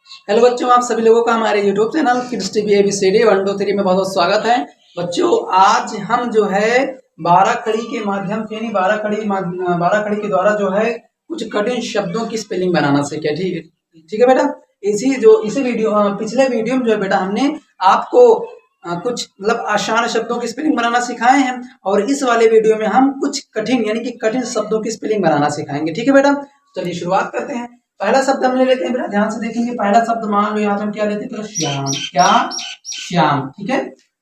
Hello बच्चों, आप सभी लोगों का हमारे YouTube channel kids TV ABCD 1 2 3 में बहुत बहुत स्वागत है। बच्चों, आज हम जो है 12 कड़ी के माध्यम से यानी 12 कड़ी के द्वारा जो है कुछ कठिन शब्दों की स्पेलिंग बनाना सीखे। ठीक है बेटा। इसी पिछले वीडियो में जो है बेटा हमने आपको कुछ मतलब आसान शब्दों की स्पेलिंग बनाना सिखाए हैं, और इस वाले वीडियो में हम कुछ कठिन यानी कि कठिन शब्दों की स्पेलिंग बनाना सिखाएंगे। ठीक है बेटा, चलिए शुरुआत करते हैं। पहला शब्द हम ले लेते हैं बेटा, ध्यान से देखेंगे। पहला शब्द मान लो यहाँ पे हम क्या लेते हैं, श्याम। क्या? श्याम। ठीक है,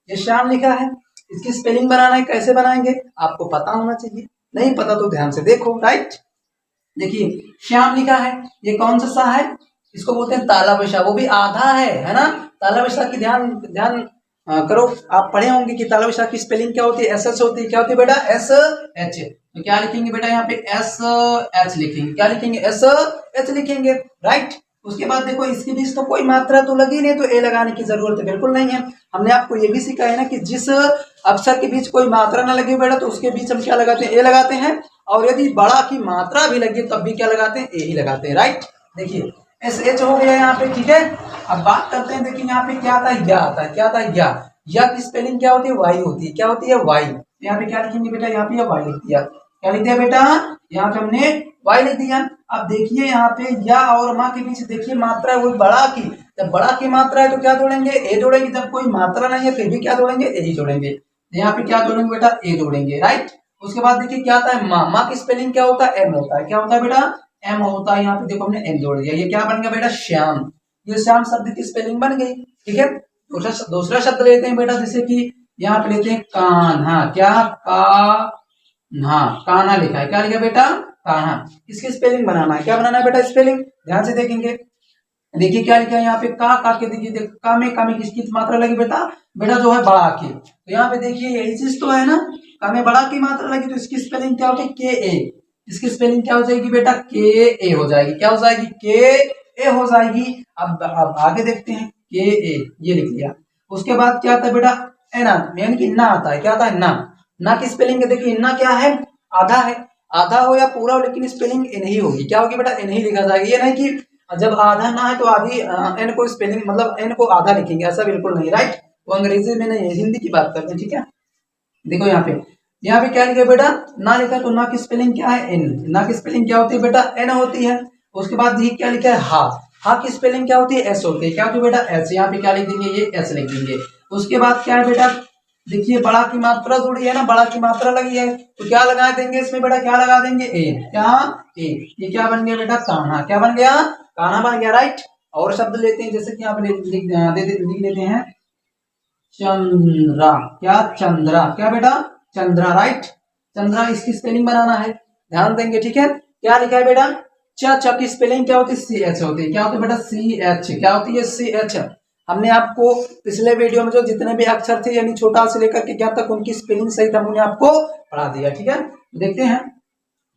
ये श्याम लिखा है, इसकी स्पेलिंग बनाना है। कैसे बनाएंगे आपको पता होना चाहिए, नहीं पता तो ध्यान से देखो। राइट, देखिए श्याम लिखा है, ये कौन सा है? इसको बोलते हैं ताला बशा, वो भी आधा है ना। ताला बशा की ध्यान ध्यान करो, आप पढ़े होंगे कि ताला बशा की स्पेलिंग क्या होती है, एस एच होती है। क्या होती है बेटा? S H. तो क्या लिखेंगे बेटा यहाँ पे? एस एच लिखेंगे। क्या लिखेंगे? एस एच लिखेंगे। राइट, उसके बाद देखो इसके बीच तो कोई मात्रा तो लगी नहीं, तो ए लगाने की जरूरत बिल्कुल नहीं है। हमने आपको ये भी सिखाया है ना कि जिस अक्षर के बीच कोई मात्रा ना लगी बेटा, तो उसके बीच हम क्या लगाते हैं? ए लगाते हैं। और यदि बड़ा की मात्रा भी लगी तब भी क्या लगाते हैं? ए ही लगाते हैं। राइट, देखिए एस एच हो गया यहाँ पे। ठीक है, अब बात करते हैं। देखिए यहाँ पे क्या आता है? या आता है। क्या आता है? या की स्पेलिंग क्या होती है? वाई होती है। क्या होती है? वाई। यहाँ पे क्या लिखेंगे बेटा? यहाँ पे वाई लिख दिया। क्या लिख दिया बेटा? यहाँ पे हमने वाई लिख दिया। अब देखिए यहाँ पे या और माँ के बीच देखिए मात्रा है वो बड़ा की। जब बड़ा की मात्रा है तो क्या जोड़ेंगे? ए जोड़ेंगे। जब कोई मात्रा नहीं है फिर भी क्या जोड़ेंगे? ए ही जोड़ेंगे। यहाँ पे क्या जोड़ेंगे बेटा? ए जोड़ेंगे। राइट, उसके बाद देखिए क्या आता है? माँ। माँ की स्पेलिंग क्या होता है? एम होता है। क्या होता है बेटा? एम होता है। यहाँ पे देखो हमने एम जोड़ दिया। ये क्या बन गया बेटा? श्याम। ये श्याम शब्द की स्पेलिंग बन गई। ठीक है, दूसरा शब्द लेते हैं बेटा, जैसे कि यहाँ पे लेते हैं कान्हा। क्या? कान्हा। कान्हा लिखा है। क्या लिखा बेटा? कान्हा। इसकी स्पेलिंग बनाना है। क्या बनाना है बेटा? स्पेलिंग ध्यान से देखेंगे। देखिए क्या लिखा है यहाँ पे? का के देखिए, का में किसकी मात्रा लगी बेटा? बेटा जो है बड़ा की। तो यहाँ पे देखिए यही चीज तो है ना, का में बड़ा की मात्रा लगी, तो इसकी स्पेलिंग क्या होगी? के ए। इसकी स्पेलिंग क्या हो जाएगी बेटा? के ए हो जाएगी। क्या हो जाएगी? के ए हो जाएगी। अब आगे देखते हैं। के ए ये लिख लिया। उसके बाद क्या आता है बेटा? एना, यानी कि ना आता है। क्या आता है? ना। ना की स्पेलिंग देखिए, ना क्या है? आधा है। आधा हो या पूरा हो, लेकिन स्पेलिंग एन ही होगी। क्या होगी बेटा? एन ही लिखा जाएगा। ये नहीं कि जब आधा ना है तो आधी एन को स्पेलिंग मतलब एन को आधा लिखेंगे, ऐसा बिल्कुल नहीं। राइट, वो अंग्रेजी में नहीं, हिंदी की बात करते हैं। ठीक है, देखो यहाँ पे क्या लिखा बेटा? ना लिखा, तो ना की स्पेलिंग क्या है? एन। ना की स्पेलिंग क्या होती है बेटा? एन होती है। उसके बाद देखिए क्या लिखा है? हा। हा की स्पेलिंग क्या होती है? एस होती है। क्या होती है बेटा? एस। यहाँ पे क्या लिख देंगे? ये एस लिख देंगे। उसके बाद क्या है बेटा? देखिए बड़ा की मात्रा जुड़ी है ना, बड़ा की मात्रा लगी है, तो क्या लगा देंगे इसमें बेटा? क्या लगा देंगे? ए। क्या? ए। ये क्या बन गया बेटा? कान्हा। क्या बन गया? कान्हा बन गया। राइट, और शब्द लेते हैं, जैसे कि यहाँ पे लिख लेते हैं चंद्रा। क्या? चंद्रा। क्या बेटा? चंद्रा। राइट, चंद्रा। इसकी स्पेलिंग बनाना है, ध्यान देंगे। ठीक है, क्या लिखा है बेटा? च की स्पेलिंग क्या होती है? सी एच होती है। क्या होती है बेटा? C H. क्या होती है? C H. हमने आपको पिछले वीडियो में जो जितने भी अक्षर थे यानी छोटा से लेकर के क्या तक उनकी स्पेलिंग सही था, हमने आपको पढ़ा दिया। ठीक है, देखते हैं।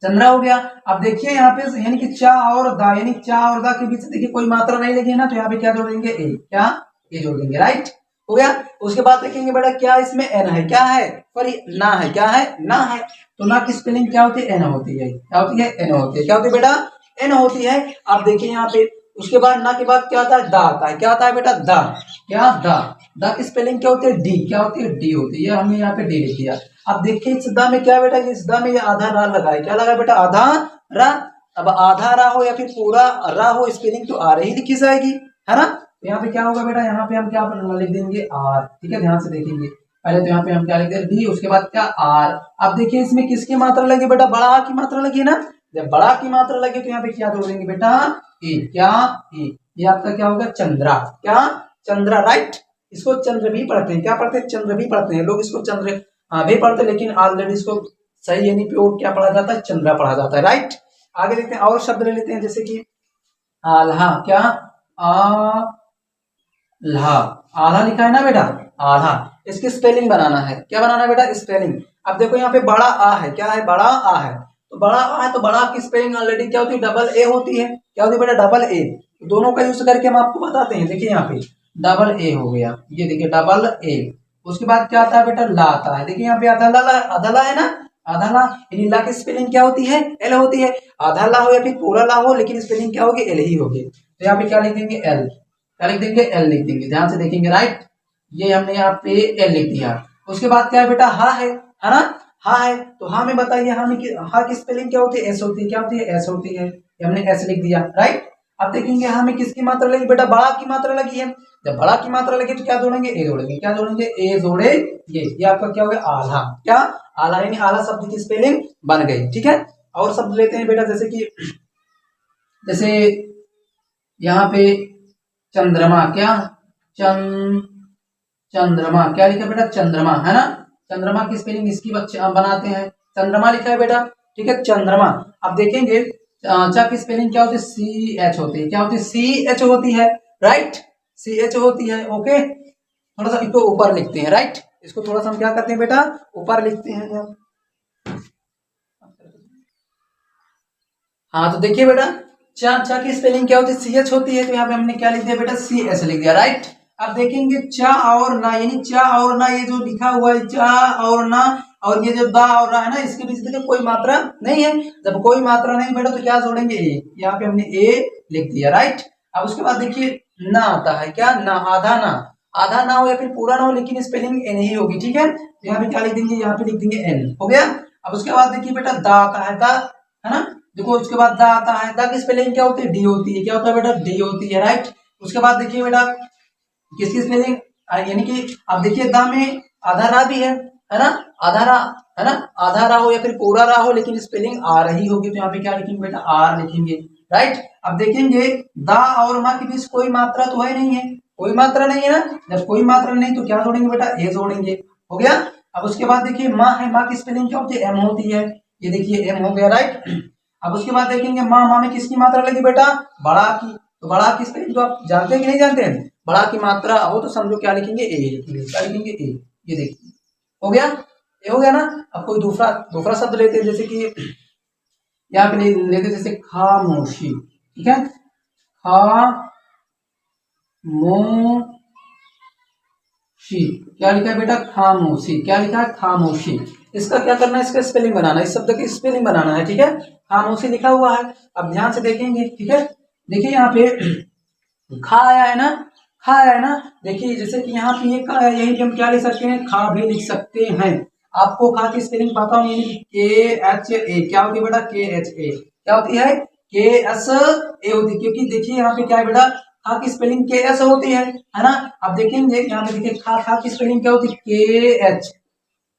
चंद्रा हो गया। अब देखिए यहाँ पे यानी कि चा और दा, यानी चा और दा के बीच देखिए कोई मात्रा नहीं लगी है ना, तो यहाँ पे क्या जोड़ देंगे? ए। क्या? ए जोड़ देंगे। राइट, हो गया। उसके बाद देखेंगे बेटा क्या इसमें? एन है। क्या है? सॉरी, ना है। क्या है? ना है। तो ना की स्पेलिंग क्या होती है? एन होती है। क्या होती है? एन होती है। क्या होती है बेटा? एन होती है। आप देखिए यहाँ पे, उसके बाद ना के बाद क्या आता है? दा आता है। क्या आता है बेटा? दा। क्या? दा। दा की स्पेलिंग क्या होती है? डी। क्या होती है? डी होती है। हमने यहाँ पे डी लिख दिया। अब देखिए इस दा में क्या बेटा? इस दा में ये आधा रा लगा है। क्या लगा बेटा? आधा रा। अब आधा रा हो या फिर पूरा रा हो, स्पेलिंग तो आर ही लिखी जाएगी, है ना। तो यहाँ पे क्या होगा बेटा? यहाँ पे हम क्या लिख देंगे? आर। ठीक है, ध्यान से देखेंगे। पहले तो यहाँ पे हम क्या लिख देंगे? डी, उसके बाद क्या? आर। अब देखिए इसमें किसकी मात्रा लगी बेटा? बड़ा की मात्रा लगी ना। जब बड़ा की मात्रा लगी तो यहाँ पे क्या जोड़ देंगे बेटा? ए। क्या? ए। ये आपका क्या होगा? चंद्रा। क्या? चंद्रा। राइट, इसको चंद्र भी पढ़ते हैं। क्या पढ़ते हैं? चंद्र भी पढ़ते हैं लोग, इसको चंद्र भी पढ़ते हैं, लेकिन ऑलरेडी इसको सही यानी प्योर क्या पढ़ा जाता है? चंद्रा पढ़ा जाता है। राइट, आगे देखते हैं और शब्द ले लेते हैं, जैसे कि आल्हा। क्या? आल्हा। आधा लिखा है ना बेटा? आधा। इसकी स्पेलिंग बनाना है। क्या बनाना है बेटा? स्पेलिंग। अब देखो यहाँ पे बड़ा आ है। क्या है? बड़ा आ है। तो बड़ा आ है तो बड़ा की स्पेलिंग ऑलरेडी क्या होती है? डबल ए होती है। क्या होती है बेटा? Double A. दोनों का यूज करके हम आपको बताते हैं। देखिए यहाँ पे डबल ए हो गया, ये देखिए डबल ए। उसके बाद क्या आता है बेटा? ला आता है। देखिए यहाँ पे आधा ला है ना, आधा ला। यानी ला की स्पेलिंग क्या होती है? एल होती है। आधा ला हो या फिर पूरा ला हो, लेकिन स्पेलिंग क्या होगी? एल ही होगी। तो यहाँ पे क्या लिख देंगे एल, क्या लिख देंगे एल लिख देंगे, ध्यान से देखेंगे राइट। ये हमने यहाँ पे एल लिख दिया। उसके बाद क्या है बेटा हा है ना, हा है। तो हा में बताइए हा की स्पेलिंग क्या होती है, एस होती है, क्या होती है, एस होती है। ये हमने एस लिख दिया राइट। अब देखेंगे हा में किसकी मात्रा लगी बेटा, बड़ा की मात्रा लगी है। जब बड़ा की मात्रा लगी तो क्या जोड़ेंगे, ए जोड़ेंगे, क्या जोड़ेंगे, ए जोड़ेंगे। ये आपका क्या हो गया, आला, क्या आला, यानी आला शब्द की स्पेलिंग बन गई। ठीक है, और शब्द लेते हैं बेटा, जैसे कि जैसे यहाँ पे चंद्रमा, क्या चंद्रमा, क्या लिखा बेटा, चंद्रमा है ना। चंद्रमा की स्पेलिंग इसकी बच्चे बनाते हैं, चंद्रमा लिखा है बेटा। ठीक है, चंद्रमा। अब देखेंगे चा की स्पेलिंग क्या होती है, सी एच होती है, क्या होती है, सी एच होती है राइट, सी एच होती है। ओके, थोड़ा सा इसको ऊपर लिखते हैं राइट, इसको थोड़ा सा हम क्या करते हैं बेटा, ऊपर लिखते हैं। हाँ, तो देखिए बेटा चा की स्पेलिंग क्या होती है, सी एच होती है। तो यहाँ पे हमने क्या लिख दिया बेटा, सी एच लिख दिया राइट। अब देखेंगे चा और ना, यानी चा और ना, ये जो लिखा हुआ है चा और ना, और ये जो दा और रा है ना, इसके बीच देखिए कोई मात्रा नहीं है। जब कोई मात्रा नहीं बेटा तो क्या जोड़ेंगे, ए। यहाँ पे हमने ए लिख दिया राइट। अब उसके बाद देखिए ना आता है, क्या ना, आधा ना, आधा ना हो या फिर पूरा ना हो, लेकिन स्पेलिंग एन ही होगी। ठीक है, तो यहाँ पे क्या लिख देंगे, यहाँ पे लिख देंगे एन, हो गया। अब उसके बाद देखिए बेटा दा आता है, दा है ना। देखो उसके बाद दा आता है, दा की स्पेलिंग क्या होती है, डी होती है, क्या होता है बेटा, डी होती है राइट। उसके बाद देखिए बेटा किसकी स्पेलिंग, यानी कि अब देखिए दा में आधा रा भी है ना, आधा रा है ना, आधा रा हो या फिर पूरा रा हो, लेकिन स्पेलिंग आ रही होगी। तो यहाँ पे क्या लिखेंगे बेटा, आर लिखेंगे राइट। अब देखेंगे दा और मा के बीच कोई मात्रा तो है नहीं है, कोई मात्रा नहीं है ना। जब कोई मात्रा नहीं तो क्या जोड़ेंगे बेटा, ए जोड़ेंगे, हो गया। अब उसके बाद देखिए माँ है, माँ की स्पेलिंग क्या होती है, एम होती है, ये देखिए एम हो गया राइट। अब उसके बाद देखेंगे माँ, माँ में किसकी मात्रा लगी बेटा, बड़ा की। तो बड़ा की स्पेलिंग तो आप जानते हैं कि नहीं जानते हैं, बड़ा की मात्रा हो तो समझो क्या लिखेंगे, ए लिखेंगे, क्या लिखेंगे, ए। ये देखिए हो गया, ये हो गया ना। अब कोई दूसरा दूसरा शब्द लेते हैं, जैसे कि यहाँ पे लेते हैं जैसे खामोशी। ठीक है, खामोशी, क्या लिखा है बेटा, खामोशी, क्या लिखा है, खामोशी। इसका क्या करना है, इसका स्पेलिंग बनाना है, इस शब्द की स्पेलिंग बनाना है। ठीक है, खामोशी लिखा हुआ है। अब ध्यान से देखेंगे, ठीक है, देखिए यहाँ पे खा आया है ना, खा आया है ना। देखिए जैसे कि यहाँ पे ये का है, यही हम क्या लिख सकते हैं, खा भी लिख सकते हैं। आपको खा की स्पेलिंग पता हो, यानी के एच ए, क्या होती है बेटा, के एच ए, क्या होती है, के एस ए होती है। क्योंकि देखिए यहाँ पे क्या है बेटा, खा की स्पेलिंग के एस होती है ना। अब देखेंगे यहाँ पे देखिए खा की स्पेलिंग क्या होती है, के एच,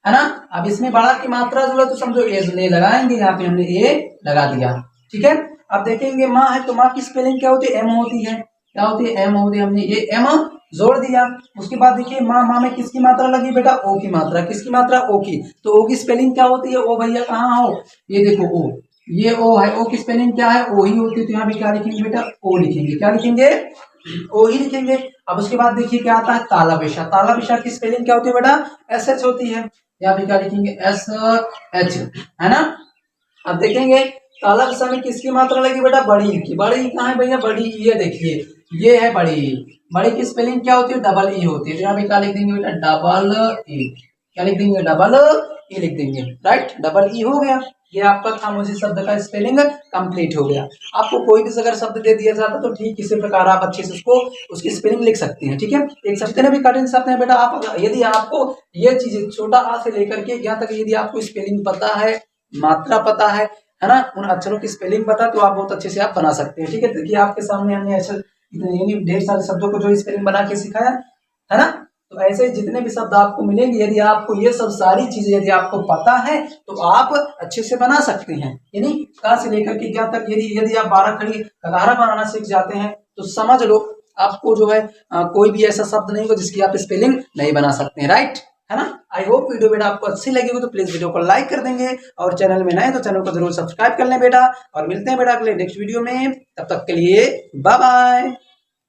है ना। अब इसमें बड़ा की मात्रा जो है तो समझो ए लगाएंगे, यहाँ पे हमने ए लगा दिया। ठीक है, अब देखेंगे माँ है, तो माँ की स्पेलिंग क्या होती है, एम होती है, क्या होती है, एम होती है, हमने ये एम जोड़ दिया। उसके बाद देखिए माँ, माँ में किसकी मात्रा लगी बेटा, ओ की मात्रा, किसकी मात्रा, ओ की। तो ओ की स्पेलिंग क्या होती है, ओ भैया कहाँ हो, ये देखो ओ, ये ओ है, ओ की स्पेलिंग क्या है, ओ ही होती है। तो यहाँ पे क्या लिखेंगे बेटा, ओ लिखेंगे, क्या लिखेंगे, ओ ही लिखेंगे। अब उसके बाद देखिए क्या आता है, ताला पेशा, ताला पेशा की स्पेलिंग क्या होती है बेटा, एस एच होती है, यहाँ पे क्या लिखेंगे, एस एच, है ना। अब देखेंगे ताला पेशा में किसकी मात्रा लगी बेटा, बड़ी की। बड़ी कहाँ है भैया, बड़ी, ये देखिए ये है बड़ी, बड़ी की स्पेलिंग क्या होती है, डबल ई होती है। तो यहाँ पे क्या लिख देंगे बेटा, डबल ई, क्या लिख देंगे, डबल ई लिख देंगे राइट, डबल ई हो गया। ये आपका खामोशी शब्द का स्पेलिंग कंप्लीट हो गया। आपको कोई भी अगर शब्द दे दिया जाता तो ठीक इसी प्रकार आप अच्छे से उसको उसकी स्पेलिंग लिख सकते हैं। ठीक है, लिख सकते हैं, भी कठिन शब्द है बेटा। आप यदि आपको ये चीजें छोटा आ से लेकर के यहाँ तक यदि आपको स्पेलिंग पता है, मात्रा पता है ना, उन अक्षरों की स्पेलिंग पता, तो आप बहुत अच्छे से आप बना सकते हैं। ठीक है, देखिए आपके सामने हमने ऐसे ढेर सारे शब्दों को जो स्पेलिंग बना के सिखाया है ना। तो ऐसे जितने भी शब्द आपको मिलेंगे, यदि आपको ये सब सारी चीजें यदि आपको पता है तो आप अच्छे से बना सकते हैं। यानी का से लेकर के क्या तक यदि आप 12 खड़ी कगारा बनाना सीख जाते हैं तो समझ लो आपको जो है कोई भी ऐसा शब्द नहीं हो जिसकी आप स्पेलिंग नहीं बना सकते हैं, राइट, है ना। आई होप वीडियो बेटा आपको अच्छी लगी हो तो प्लीज वीडियो को लाइक कर देंगे, और चैनल में नए तो चैनल को जरूर सब्सक्राइब कर लें बेटा। और मिलते हैं बेटा अगले नेक्स्ट वीडियो में, तब तक के लिए बाय बाय।